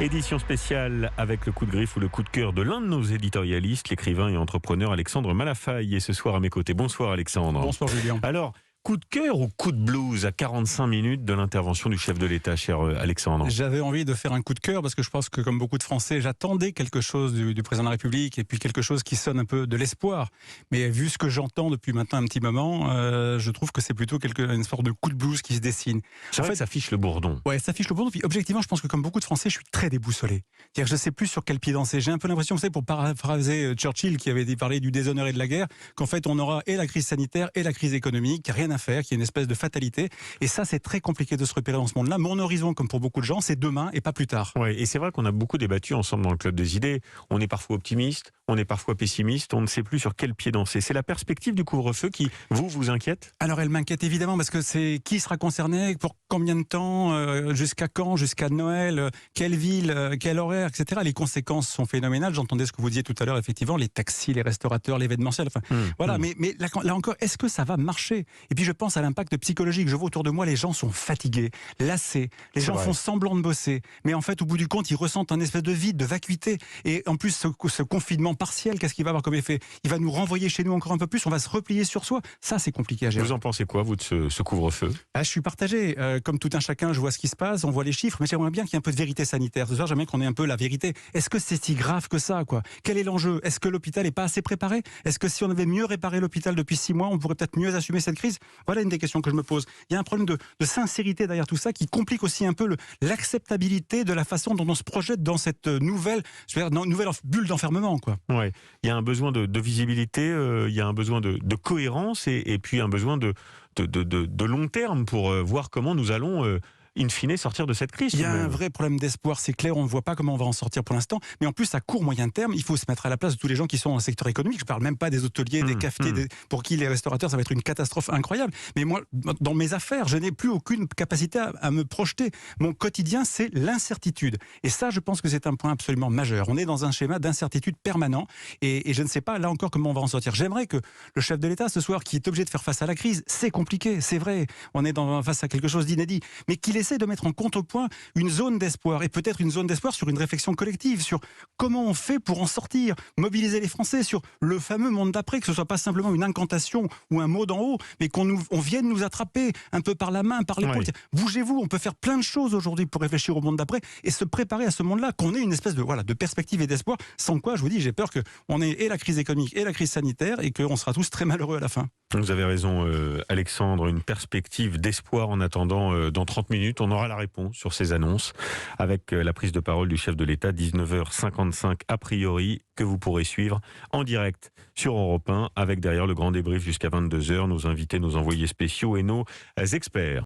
Édition spéciale avec le coup de griffe ou le coup de cœur de l'un de nos éditorialistes, l'écrivain et entrepreneur Alexandre Malafaille. Et ce soir à mes côtés. Bonsoir Alexandre. Bonsoir Julien. Alors, coup de cœur ou coup de blues à 45 minutes de l'intervention du chef de l'État, cher Alexandre? J'avais envie de faire un coup de cœur parce que je pense que comme beaucoup de Français, j'attendais quelque chose du président de la République et puis quelque chose qui sonne un peu de l'espoir. Mais vu ce que j'entends depuis maintenant un petit moment, je trouve que c'est plutôt une sorte de coup de blues qui se dessine. C'est vrai que ça fiche le bourdon. Ouais, ça fiche le bourdon. Puis objectivement, je pense que comme beaucoup de Français, je suis très déboussolé. C'est-à-dire que je ne sais plus sur quel pied danser. J'ai un peu l'impression, vous savez, pour paraphraser Churchill qui avait parlé du déshonneur et de la guerre, qu'en fait on aura et la crise sanitaire et la crise économique, qu'il n'y a rien à faire, qu'il y a une espèce de fatalité. Et ça, c'est très compliqué de se repérer dans ce monde-là. Mon horizon, comme pour beaucoup de gens, c'est demain et pas plus tard. Ouais, et c'est vrai qu'on a beaucoup débattu ensemble dans le Club des idées. On est parfois optimiste, on est parfois pessimiste, on ne sait plus sur quel pied danser. C'est la perspective du couvre-feu qui, vous inquiète? Alors elle m'inquiète évidemment parce que c'est qui sera concerné, pour combien de temps, jusqu'à quand, jusqu'à Noël, quelle ville, quel horaire, etc. Les conséquences sont phénoménales. J'entendais ce que vous disiez tout à l'heure, effectivement, les taxis, les restaurateurs, l'événementiel. Enfin, voilà. Mais là encore, est-ce que ça va marcher? Et puis je pense à l'impact psychologique. Je vois autour de moi, les gens sont fatigués, lassés. Les gens font semblant de bosser, mais en fait, au bout du compte, ils ressentent un espèce de vide, de vacuité. Et en plus, ce confinement partiel, qu'est-ce qu'il va avoir comme effet? Il va nous renvoyer chez nous encore un peu plus. On va se replier sur soi. Ça, c'est compliqué à gérer. Vous en pensez quoi, vous, de ce couvre-feu? Je suis partagé. Comme tout un chacun, je vois ce qui se passe, on voit les chiffres, mais j'aimerais bien qu'il y ait un peu de vérité sanitaire. Ce soir, j'aimerais qu'on ait un peu la vérité. Est-ce que c'est si grave que ça, quoi? Quel est l'enjeu? Est-ce que l'hôpital n'est pas assez préparé? Est-ce que si on avait mieux réparé l'hôpital depuis 6 mois, on pourrait peut-être mieux assumer cette crise? Voilà une des questions que je me pose. Il y a un problème de sincérité derrière tout ça qui complique aussi un peu l'acceptabilité de la façon dont on se projette dans cette nouvelle bulle d'enfermement, quoi. Ouais. Il y a un besoin de visibilité, il y a un besoin de cohérence et puis un besoin de long terme pour voir comment nous allons in fine sortir de cette crise. Il y a un vrai problème d'espoir, c'est clair, on ne voit pas comment on va en sortir pour l'instant, mais en plus à court moyen terme, il faut se mettre à la place de tous les gens qui sont dans le secteur économique. Je ne parle même pas des hôteliers, des cafetiers, pour qui les restaurateurs, ça va être une catastrophe incroyable. Mais moi, dans mes affaires, je n'ai plus aucune capacité à me projeter. Mon quotidien, c'est l'incertitude. Et ça, je pense que c'est un point absolument majeur. On est dans un schéma d'incertitude permanent et je ne sais pas, là encore, comment on va en sortir. J'aimerais que le chef de l'État, ce soir, qui est obligé de faire face à la crise, c'est compliqué, c'est vrai, on est face à quelque chose d'inédit, mais qu'il essaie de mettre en contrepoint une zone d'espoir, et peut-être une zone d'espoir sur une réflexion collective, sur comment on fait pour en sortir, mobiliser les Français sur le fameux monde d'après, que ce soit pas simplement une incantation ou un mot d'en haut, mais qu'on vienne nous attraper un peu par la main, par l'épaule. Bougez-vous, on peut faire plein de choses aujourd'hui pour réfléchir au monde d'après et se préparer à ce monde-là, qu'on ait une espèce de perspective et d'espoir, sans quoi, je vous dis, j'ai peur qu'on ait et la crise économique et la crise sanitaire et qu'on sera tous très malheureux à la fin. Vous avez raison, Alexandre, une perspective d'espoir en attendant. Dans 30 minutes, on aura la réponse sur ces annonces avec la prise de parole du chef de l'État, 19h55 a priori, que vous pourrez suivre en direct sur Europe 1 avec derrière le grand débrief jusqu'à 22h, nos invités, nos envoyés spéciaux et nos experts.